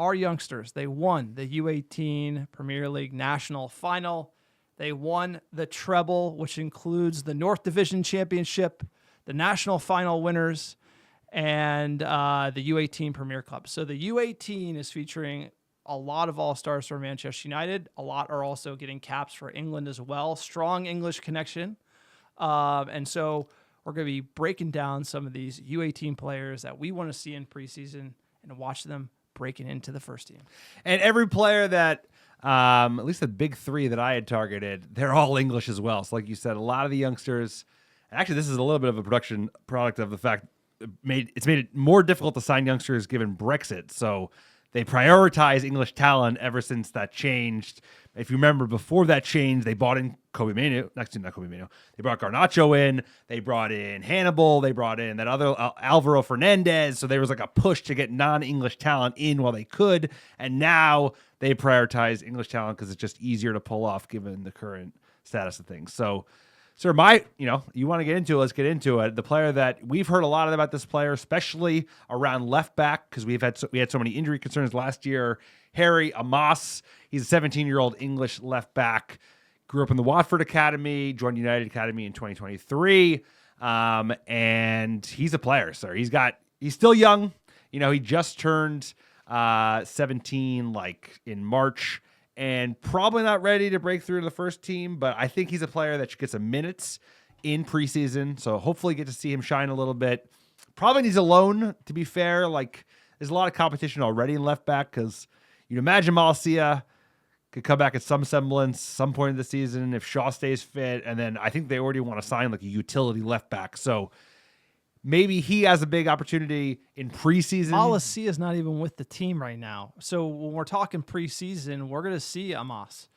our youngsters, they won the U18 Premier League National Final. They won the treble, which includes the North Division Championship, the National Final winners, and the U18 Premier Club. So the U18 is featuring a lot of all-stars for Manchester United. A lot are also getting caps for England as well. Strong English connection. And so we're going to be breaking down some of these U18 players that we want to see in preseason and watch them breaking into the first team. And every player that, at least the big three that I had targeted, they're all English as well. So like you said, a lot of the youngsters, and actually this is a little bit of a production product of the fact it's made it more difficult to sign youngsters given Brexit. So they prioritize English talent ever since that changed. If you remember, before that change, they bought in Kobe Mainoo. Actually, not Kobe Mainoo. They brought Garnacho in. They brought in Hannibal. They brought in that other Alvaro Fernandez. So there was like a push to get non-English talent in while they could. And now they prioritize English talent because it's just easier to pull off given the current status of things. So, sir, you want to get into it, let's get into it. The player that we've heard a lot about this player, especially around left back, because we had so many injury concerns last year. Harry Amos, he's a 17-year-old English left back, grew up in the Watford Academy, joined United Academy in 2023, and he's a player, sir. He's still young. He just turned 17 like in March. And probably not ready to break through to the first team, but I think he's a player that should get some minutes in preseason. So hopefully get to see him shine a little bit. Probably needs a loan, to be fair. Like, there's a lot of competition already in left back because you'd imagine Malacia could come back at some semblance some point in the season if Shaw stays fit. And then I think they already want to sign like a utility left back. So maybe he has a big opportunity in preseason. Malacia is not even with the team right now. So when we're talking preseason, we're going to see Amos.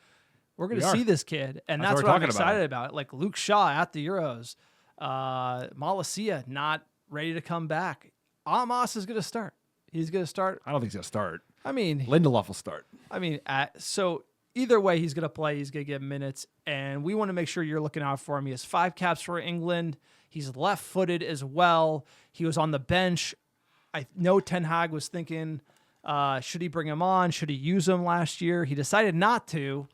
We're going to see this kid, and that's what I'm excited about. Like Luke Shaw at the Euros. Malacia not ready to come back. Amos is going to start. He's going to start. I don't think he's going to start. I mean, Lindelof will start. I mean, so either way, he's going to play. He's going to get minutes, and we want to make sure you're looking out for him. He has 5 caps for England. He's left-footed as well. He was on the bench. I know Ten Hag was thinking, should he bring him on? Should he use him last year? He decided not to.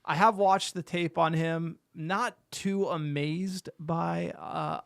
I have watched the tape on him. Not too amazed by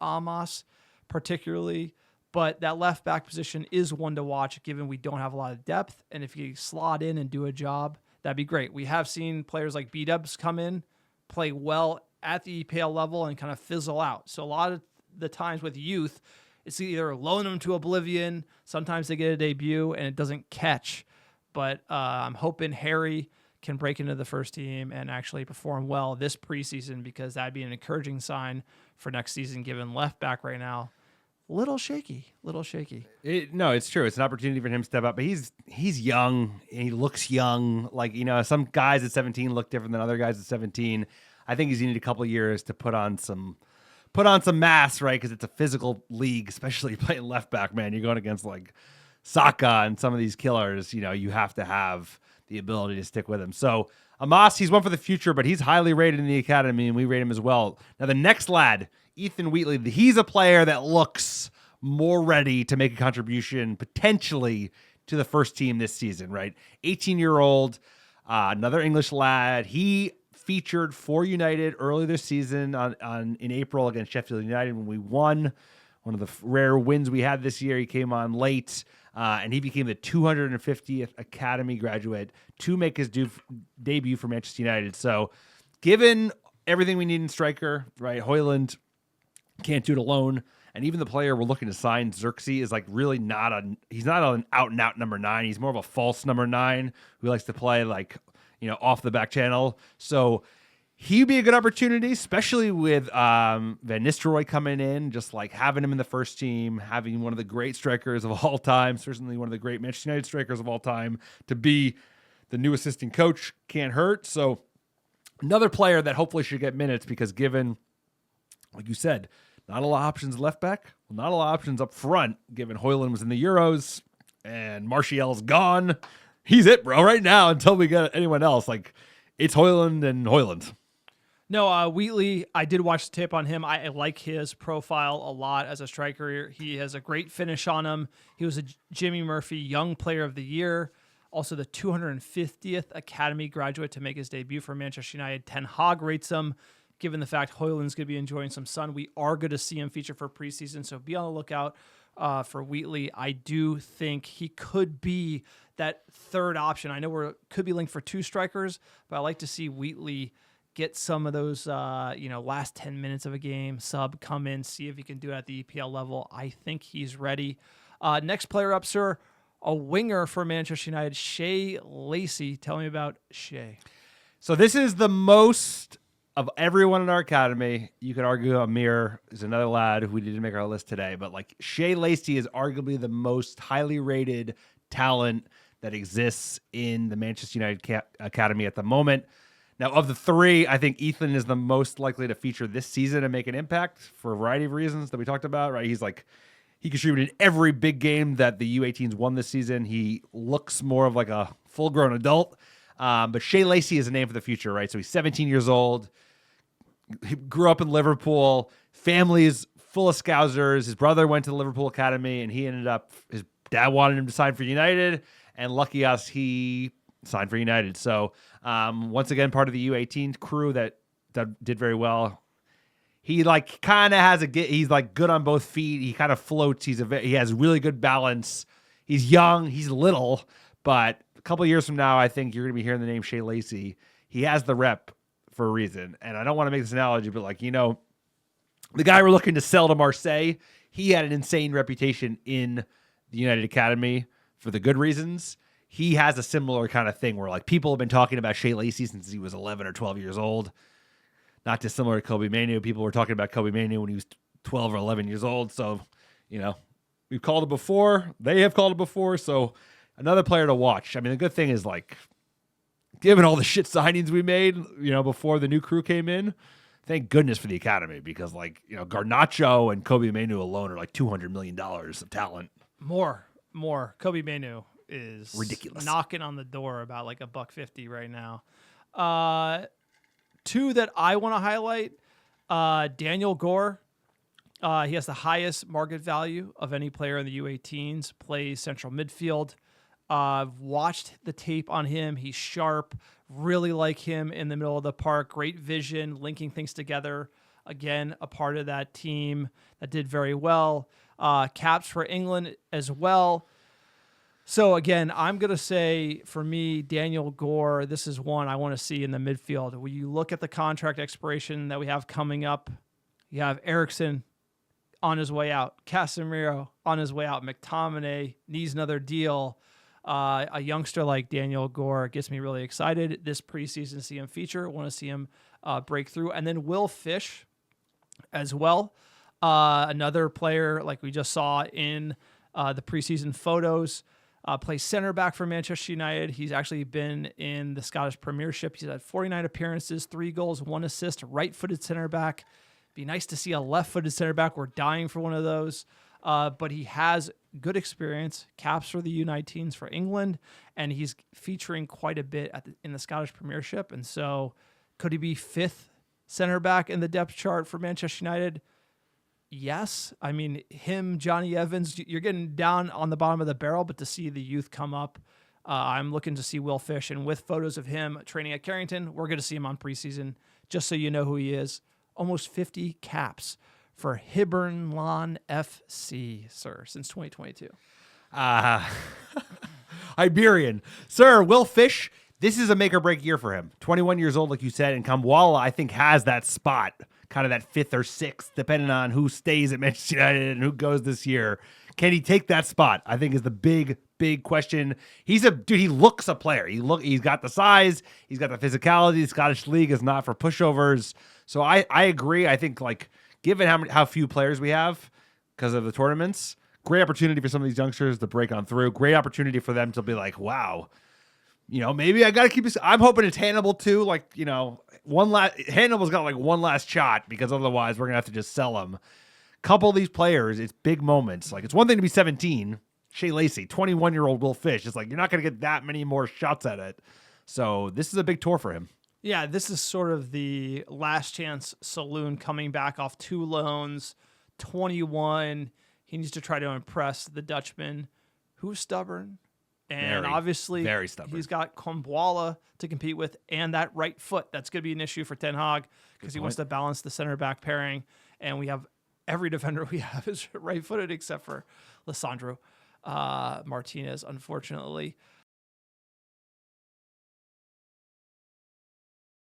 Amos particularly, but that left-back position is one to watch given we don't have a lot of depth. And if you slot in and do a job, that'd be great. We have seen players like B-Dubs come in, play well at the EPL level and kind of fizzle out. So a lot of the times with youth, it's either loan them to oblivion, sometimes they get a debut and it doesn't catch. But I'm hoping Harry can break into the first team and actually perform well this preseason because that'd be an encouraging sign for next season given left back right now. Little shaky. No, it's true. It's an opportunity for him to step up, but he's young. He looks young. Like, some guys at 17 look different than other guys at 17. I think he's needed a couple of years to put on some mass, right? Because it's a physical league, especially playing left back, man. You're going against like Saka and some of these killers. You have to have the ability to stick with him. So Amos, he's one for the future, but he's highly rated in the academy, and we rate him as well. Now the next lad, Ethan Wheatley, he's a player that looks more ready to make a contribution potentially to the first team this season, right? 18-year-old, another English lad. He featured for United early this season in April against Sheffield United when we won. One of the rare wins we had this year. He came on late, and he became the 250th Academy graduate to make his debut for Manchester United. So given everything we need in striker, right, Højlund can't do it alone. And even the player we're looking to sign, Xerxes, is like really he's not an out-and-out number 9. He's more of a false number 9 who likes to play like, off the back channel. So he'd be a good opportunity, especially with Van Nistelrooy coming in, just like having him in the first team, having one of the great strikers of all time, certainly one of the great Manchester United strikers of all time, to be the new assistant coach can't hurt. So another player that hopefully should get minutes because given, like you said, not a lot of options left back, not a lot of options up front, given Højlund was in the Euros and Martial's gone. He's it, bro, right now until we get anyone else. Like, it's Højlund and Højlund. No, Wheatley, I did watch the tape on him. I like his profile a lot as a striker. He has a great finish on him. He was a Jimmy Murphy Young Player of the Year Also, the 250th Academy graduate to make his debut for Manchester United. Ten Hag rates him. Given the fact Højlund's going to be enjoying some sun, we are going to see him feature for preseason, so be on the lookout for Wheatley. I do think he could be that third option. I know we could be linked for two strikers, but I like to see Wheatley get some of those, last 10 minutes of a game, sub, come in, see if he can do it at the EPL level. I think he's ready. Next player up, sir, a winger for Manchester United, Shea Lacey. Tell me about Shea. So this is the most of everyone in our academy. You could argue Amir is another lad who we didn't make our list today, but like Shea Lacey is arguably the most highly rated talent that exists in the Manchester United academy at the moment. Now, of the three, I think Ethan is the most likely to feature this season and make an impact for a variety of reasons that we talked about, right? He contributed in every big game that the U18s won this season. He looks more of like a full-grown adult. But Shea Lacey is a name for the future, right? So he's 17 years old. He grew up in Liverpool. Family is full of Scousers. His brother went to the Liverpool Academy, and his dad wanted him to sign for United, and lucky us, he signed for United. So once again, part of the U18 crew that did very well. He kind of has he's good on both feet. He kind of floats. He has really good balance. He's young. He's little, but a couple of years from now, I think you're going to be hearing the name Shea Lacey. He has the rep for a reason. And I don't want to make this analogy, but the guy we're looking to sell to Marseille, he had an insane reputation in the United Academy for the good reasons. He has a similar kind of thing where people have been talking about Shea Lacey since he was 11 or 12 years old. Not dissimilar to Kobe Mainoo. People were talking about Kobe Mainoo when he was 12 or 11 years old. So, we've called it before. They have called it before. So another player to watch. I mean, the good thing is given all the shit signings we made, before the new crew came in, thank goodness for the academy because Garnacho and Kobe Mainoo alone are $200 million of talent. More. Kobe Mainoo is ridiculous, knocking on the door about $150 right now. Two that I want to highlight, Daniel Gore. He has the highest market value of any player in the U18s, plays central midfield. Watched the tape on him. He's sharp. Really like him in the middle of the park. Great vision, linking things together. Again, a part of that team that did very well. Caps for England as well. So again, I'm going to say for me, Daniel Gore, this is one I want to see in the midfield. When you look at the contract expiration that we have coming up, you have Eriksen on his way out, Casemiro on his way out, McTominay needs another deal. A youngster like Daniel Gore gets me really excited this preseason to see him feature. I want to see him break through. And then Will Fish as well. Another player like we just saw in the preseason photos. Plays center back for Manchester United. He's actually been in the Scottish Premiership. He's had 49 appearances, 3 goals, 1 assist, right-footed center back. Be nice to see a left-footed center back. We're dying for one of those. But he has good experience, caps for the U19s for England, and he's featuring quite a bit in the Scottish Premiership. And so could he be 5th center back in the depth chart for Manchester United? Yes. I mean, him, Johnny Evans, you're getting down on the bottom of the barrel, but to see the youth come up, I'm looking to see Will Fish. And with photos of him training at Carrington, we're going to see him on preseason, just so you know who he is. Almost 50 caps for Hibernian FC, sir, since 2022. Iberian. Sir, Will Fish, this is a make-or-break year for him. 21 years old, like you said, and Kamwala, I think, has that spot, kind of that 5th or 6th, depending on who stays at Manchester United and who goes this year. Can he take that spot? I think is the big question. He looks a player. He's got the size, he's got the physicality. The Scottish League is not for pushovers. So I agree. I think given how few players we have because of the tournaments, great opportunity for some of these youngsters to break on through. Great opportunity for them to be wow, maybe I got to keep this. I'm hoping it's Hannibal too. Hannibal's got one last shot because otherwise we're going to have to just sell him. Couple of these players, it's big moments. It's one thing to be 17, Shea Lacey, 21-year-old Will Fish. It's you're not going to get that many more shots at it. So this is a big tour for him. Yeah, this is sort of the last chance saloon coming back off 2 loans, 21. He needs to try to impress the Dutchman, who's stubborn, And obviously, very stubborn. he's got Kumbuala to compete with, and that right foot. That's going to be an issue for Ten Hag because he wants to balance the center back pairing. And we have every defender we have is right footed except for Lissandro Martinez, unfortunately.